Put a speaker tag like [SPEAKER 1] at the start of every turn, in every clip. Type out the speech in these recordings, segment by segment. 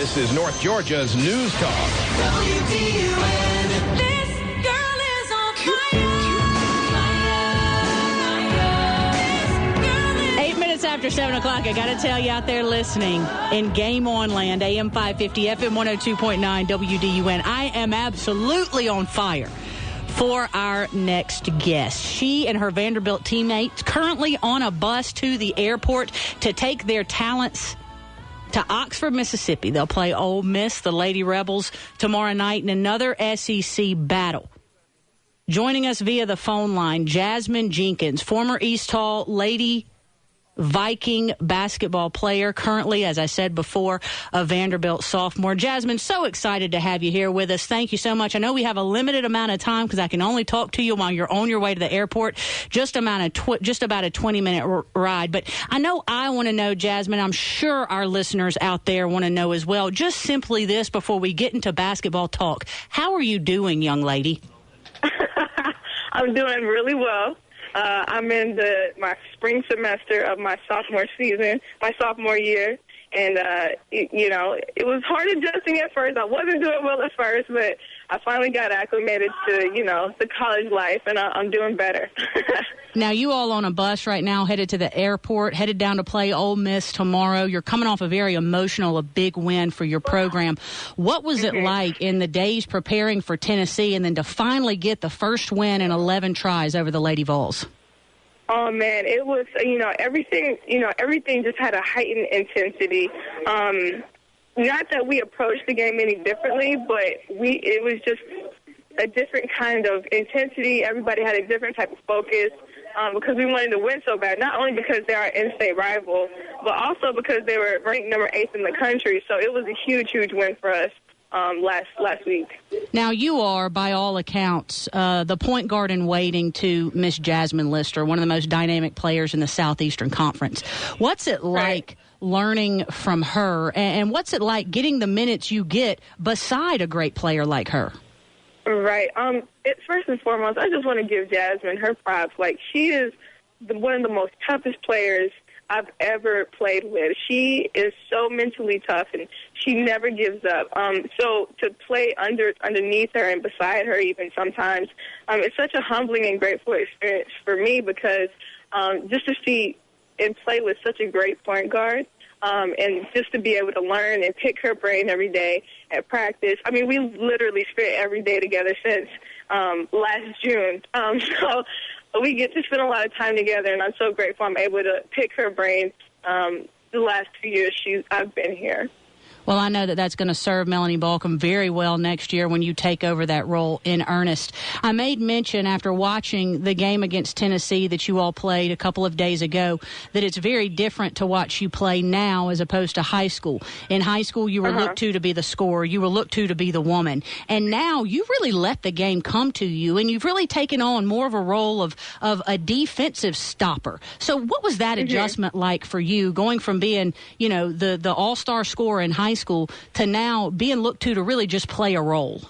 [SPEAKER 1] This is North Georgia's News Talk.
[SPEAKER 2] WDUN. This girl is on fire.
[SPEAKER 3] 8 minutes after 7 o'clock, I got to tell you out there listening in Game On Land, AM550, FM102.9 WDUN, I am absolutely on fire for our next guest. She and her Vanderbilt teammates currently on a bus to the airport to take their talents to Oxford, Mississippi. They'll play Ole Miss, the Lady Rebels, tomorrow night in another SEC battle. Joining us via the phone line, Jasmine Jenkins, former East Hall Lady Viking basketball player, currently, as I said before, a Vanderbilt sophomore. Jasmine, so excited to have you here with us. Thank you so much. I know we have a limited amount of time because I can only talk to you while you're on your way to the airport. Just about a 20-minute ride. But I know I want to know, Jasmine, I'm sure our listeners out there want to know as well. Just simply this before we get into basketball talk. How are you doing, young lady?
[SPEAKER 4] I'm doing really well. I'm in my spring semester of my sophomore season, my sophomore year, and, it was hard adjusting at first. I wasn't doing well at first, but I finally got acclimated to, the college life, and I'm doing better.
[SPEAKER 3] Now, you all on a bus right now, headed to the airport, headed down to play Ole Miss tomorrow. You're coming off a very emotional, a big win for your program. What was it like in the days preparing for Tennessee and then to finally get the first win in 11 tries over the Lady Vols?
[SPEAKER 4] Oh, man, it was, everything just had a heightened intensity. Not that we approached the game any differently, but it was just a different kind of intensity. Everybody had a different type of focus because we wanted to win so bad, not only because they're our in-state rival, but also because they were ranked number 8 in the country. So it was a huge, huge win for us last week.
[SPEAKER 3] Now, you are, by all accounts, the point guard in waiting to Miss Jasmine Lister, one of the most dynamic players in the Southeastern Conference. What's it like learning from her, and what's it like getting the minutes you get beside a great player like her?
[SPEAKER 4] Right. First and foremost, I just want to give Jasmine her props. Like, she is one of the most toughest players I've ever played with. She is so mentally tough, and she never gives up. So to play underneath her and beside her even sometimes, it's such a humbling and grateful experience for me because just to see and play with such a great point guard, and just to be able to learn and pick her brain every day at practice. I mean, we literally spent every day together since last June. So we get to spend a lot of time together, and I'm so grateful I'm able to pick her brain the last 2 years I've been here.
[SPEAKER 3] Well, I know that that's going to serve Melanie Balcom very well next year when you take over that role in earnest. I made mention after watching the game against Tennessee that you all played a couple of days ago that it's very different to watch you play now as opposed to high school. In high school, you were looked to be the scorer. You were looked to be the woman. And now you really let the game come to you, and you've really taken on more of a role of a defensive stopper. So what was that adjustment like for you, going from being, the all-star scorer in high school to now being looked to really just play a role?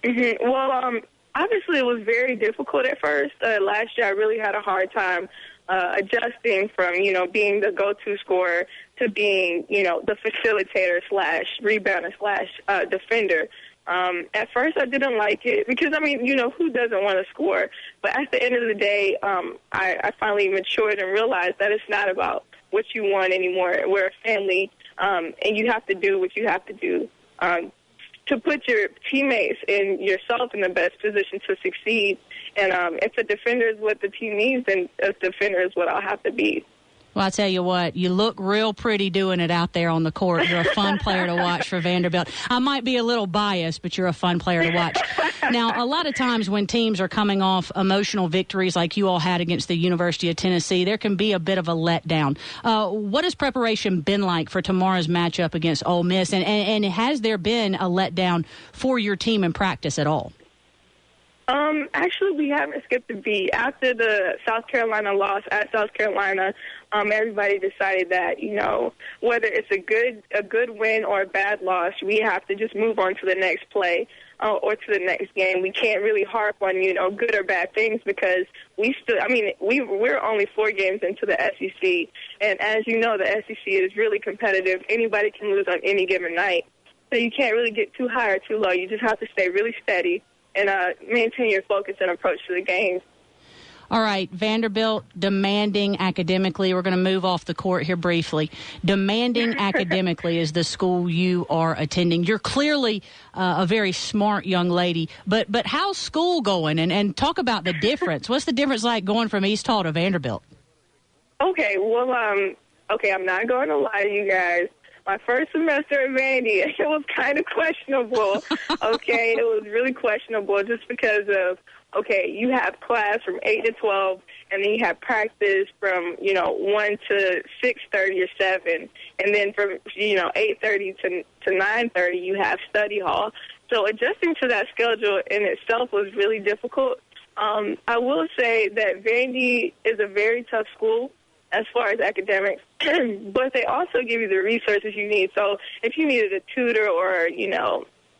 [SPEAKER 4] Well, obviously it was very difficult at first. Last year I really had a hard time adjusting from, being the go-to scorer to being, the facilitator / rebounder / defender. At first I didn't like it because, who doesn't want to score? But at the end of the day, I finally matured and realized that it's not about what you want anymore. We're a family. And you have to do what you have to do to put your teammates and yourself in the best position to succeed. And if a defender is what the team needs, then a defender is what I'll have to be.
[SPEAKER 3] Well, I tell you what, you look real pretty doing it out there on the court. You're a fun player to watch for Vanderbilt. I might be a little biased, but you're a fun player to watch. Now, a lot of times when teams are coming off emotional victories like you all had against the University of Tennessee, there can be a bit of a letdown. What has preparation been like for tomorrow's matchup against Ole Miss? And has there been a letdown for your team in practice at all?
[SPEAKER 4] Actually, we haven't skipped a beat. After the South Carolina loss at South Carolina, everybody decided that, whether it's a good win or a bad loss, we have to just move on to the next play or to the next game. We can't really harp on, good or bad things because we're only 4 games into the SEC. And as you know, the SEC is really competitive. Anybody can lose on any given night. So you can't really get too high or too low. You just have to stay really steady and maintain your focus and approach to the game.
[SPEAKER 3] All right, Vanderbilt demanding academically. We're going to move off the court here briefly. Demanding academically is the school you are attending. You're clearly a very smart young lady, but how's school going? And talk about the difference. What's the difference like going from East Hall to Vanderbilt?
[SPEAKER 4] Okay, well, I'm not going to lie to you guys. My first semester at Vandy, it was kind of questionable, okay? It was really questionable just because of, you have class from 8 to 12, and then you have practice from, 1 to 6:30 or 7, and then from, 8:30 to 9:30, you have study hall. So adjusting to that schedule in itself was really difficult. I will say that Vandy is a very tough school as far as academics, but they also give you the resources you need. So if you needed a tutor or,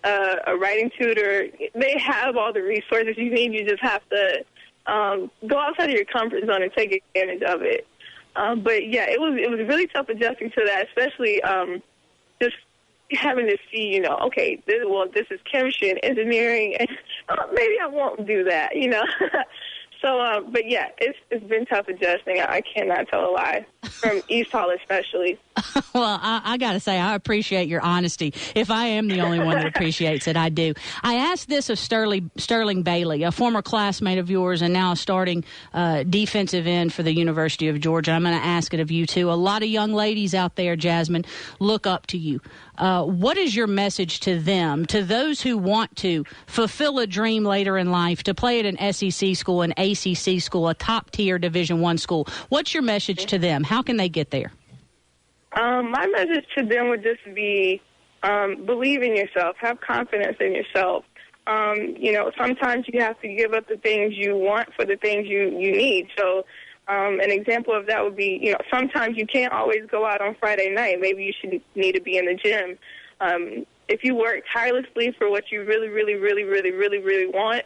[SPEAKER 4] a writing tutor, they have all the resources you need. You just have to go outside of your comfort zone and take advantage of it. But, yeah, it was really tough adjusting to that, especially just having to see, this is chemistry and engineering, and maybe I won't do that, So, but yeah, it's been tough adjusting. I cannot tell a lie, from East Hall especially.
[SPEAKER 3] Well, I got to say, I appreciate your honesty. If I am the only one that appreciates it, I do. I asked this of Sterling Bailey, a former classmate of yours and now a starting defensive end for the University of Georgia. I'm going to ask it of you, too. A lot of young ladies out there, Jasmine, look up to you. What is your message to them, to those who want to fulfill a dream later in life, to play at an SEC school, an ACC school, a top-tier Division I school? What's your message to them? How can they get there?
[SPEAKER 4] My message to them would just be believe in yourself, have confidence in yourself. Sometimes you have to give up the things you want for the things you need. So an example of that would be, sometimes you can't always go out on Friday night. Maybe you should need to be in the gym. If you work tirelessly for what you really, really, really, really, really, really want,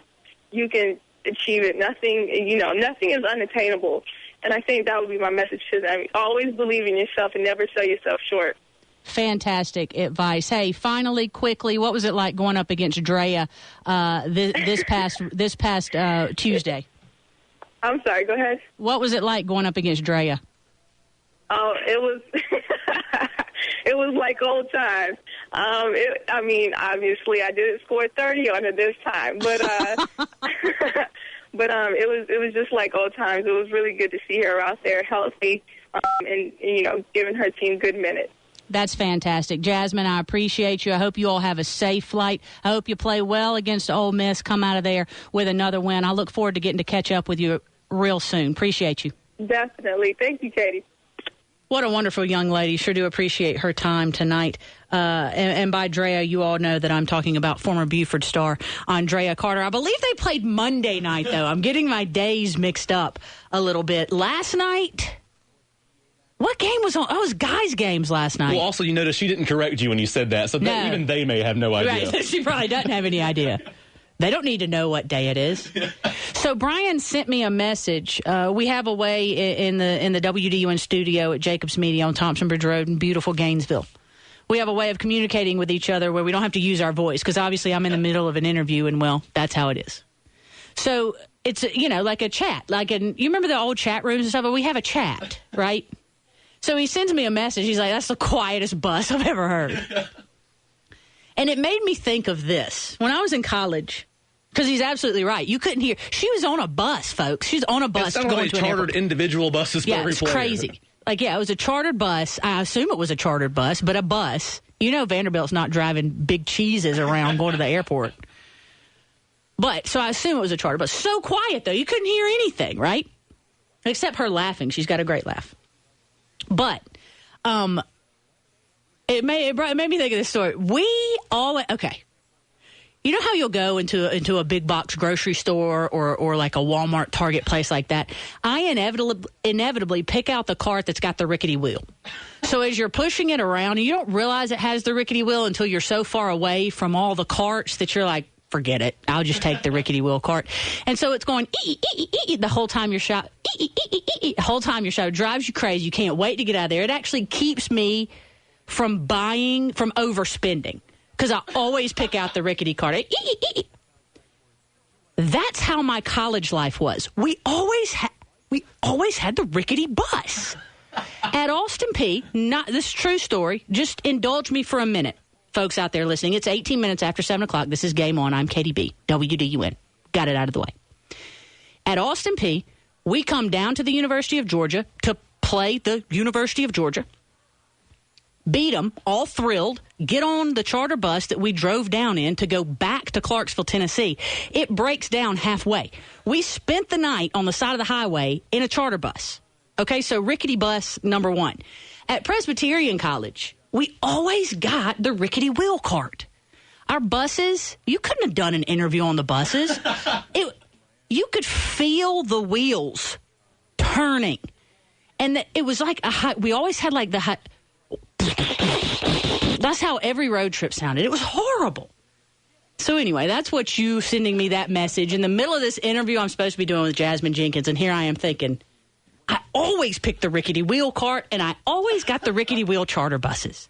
[SPEAKER 4] you can achieve it. Nothing is unattainable. And I think that would be my message to them. Always believe in yourself and never sell yourself short.
[SPEAKER 3] Fantastic advice. Hey, finally, quickly, what was it like going up against Drea this past Tuesday? I'm
[SPEAKER 4] sorry, go ahead.
[SPEAKER 3] What was it like going up against Drea?
[SPEAKER 4] Oh, it was it was like old times. Obviously I didn't score 30 on it this time, but but it was just like old times. It was really good to see her out there healthy and giving her team good minutes.
[SPEAKER 3] That's fantastic. Jasmine, I appreciate you. I hope you all have a safe flight. I hope you play well against Ole Miss, come out of there with another win. I look forward to getting to catch up with you real soon. Appreciate you.
[SPEAKER 4] Definitely. Thank you, Katie.
[SPEAKER 3] What a wonderful young lady. Sure do appreciate her time tonight. And by Drea, you all know that I'm talking about former Buford star Andrea Carter. I believe they played Monday night, though. I'm getting my days mixed up a little bit. Last night... What game was on? Oh, it was guys' games last night.
[SPEAKER 5] Well, also, you notice she didn't correct you when you said that, so no. Even they may have no idea.
[SPEAKER 3] Right, she probably doesn't have any idea. They don't need to know what day it is. So Brian sent me a message. We have a way in the WDUN studio at Jacobs Media on Thompson Bridge Road in beautiful Gainesville. We have a way of communicating with each other where we don't have to use our voice, because obviously I'm in the middle of an interview, and, well, that's how it is. So it's, like a chat. You remember the old chat rooms and stuff? But we have a chat, right? So he sends me a message. He's like, that's the quietest bus I've ever heard. And it made me think of this. When I was in college, because he's absolutely right. You couldn't hear. She was on a bus, folks. She was on a bus going
[SPEAKER 5] like
[SPEAKER 3] to an airport.
[SPEAKER 5] Chartered individual buses for every player.
[SPEAKER 3] Yeah, it's crazy. It was a chartered bus. I assume it was a chartered bus, but a bus. Vanderbilt's not driving big cheeses around going to the airport. But, so I assume it was a chartered bus. So quiet, though. You couldn't hear anything, right? Except her laughing. She's got a great laugh. But it made me think of this story. You know how you'll go into a big box grocery store or like a Walmart, Target place like that? I inevitably pick out the cart that's got the rickety wheel. So as you're pushing it around, and you don't realize it has the rickety wheel until you're so far away from all the carts that you're like, forget it. I'll just take the rickety wheel cart. And so it's going the whole time you're shot. The whole time you're shot. It drives you crazy. You can't wait to get out of there. It actually keeps me from overspending. Because I always pick out the rickety cart. That's how my college life was. We always had the rickety bus. At Austin Peay, this is a true story. Just indulge me for a minute, folks out there listening. It's 18 minutes after 7 o'clock. This is Game On. I'm Katie B, WDUN. Got it out of the way. At Austin Peay, we come down to the University of Georgia to play the University of Georgia. Beat them, all thrilled, get on the charter bus that we drove down in to go back to Clarksville, Tennessee. It breaks down halfway. We spent the night on the side of the highway in a charter bus. Okay, so rickety bus number one. At Presbyterian College, we always got the rickety wheel cart. Our buses, you couldn't have done an interview on the buses. You could feel the wheels turning. And it was like we always had like the that's how every road trip sounded. It was horrible. So anyway, that's what you sending me that message. In the middle of this interview I'm supposed to be doing with Jasmine Jenkins, and here I am thinking, I always picked the rickety wheel cart, and I always got the rickety wheel charter buses.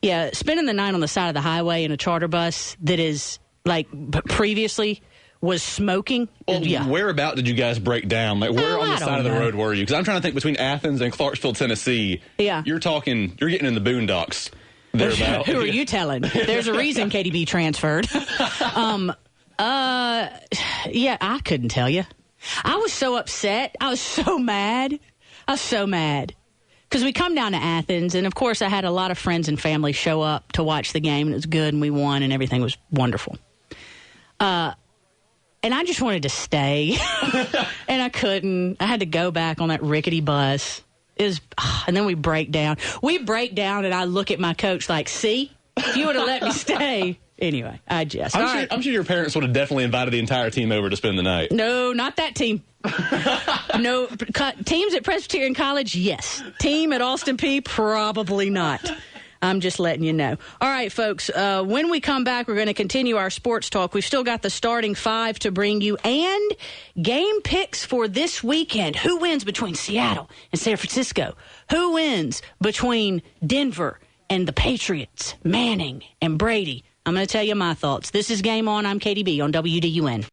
[SPEAKER 3] Yeah, spending the night on the side of the highway in a charter bus that is, like, previously was smoking.
[SPEAKER 5] Well,
[SPEAKER 3] yeah.
[SPEAKER 5] Where about did you guys break down? Like, where on the side of the road were you? Because I'm trying to think between Athens and Clarksville, Tennessee. Yeah. You're getting in the boondocks. Thereabout.
[SPEAKER 3] Who are you telling? There's a reason KDB transferred. Yeah, I couldn't tell you. I was so upset. I was so mad. Because we come down to Athens, and of course I had a lot of friends and family show up to watch the game, and it was good, and we won, and everything was wonderful. And I just wanted to stay, and I couldn't. I had to go back on that rickety bus. And then we break down. And I look at my coach like, see, if you would have let me stay. Anyway, I'm
[SPEAKER 5] sure your parents would have definitely invited the entire team over to spend the night.
[SPEAKER 3] No, not that team. No, teams at Presbyterian College, yes. Team at Austin Peay, probably not. I'm just letting you know. All right, folks, when we come back, we're going to continue our sports talk. We've still got the starting five to bring you and game picks for this weekend. Who wins between Seattle and San Francisco? Who wins between Denver and the Patriots, Manning and Brady? I'm going to tell you my thoughts. This is Game On. I'm Katie B on WDUN.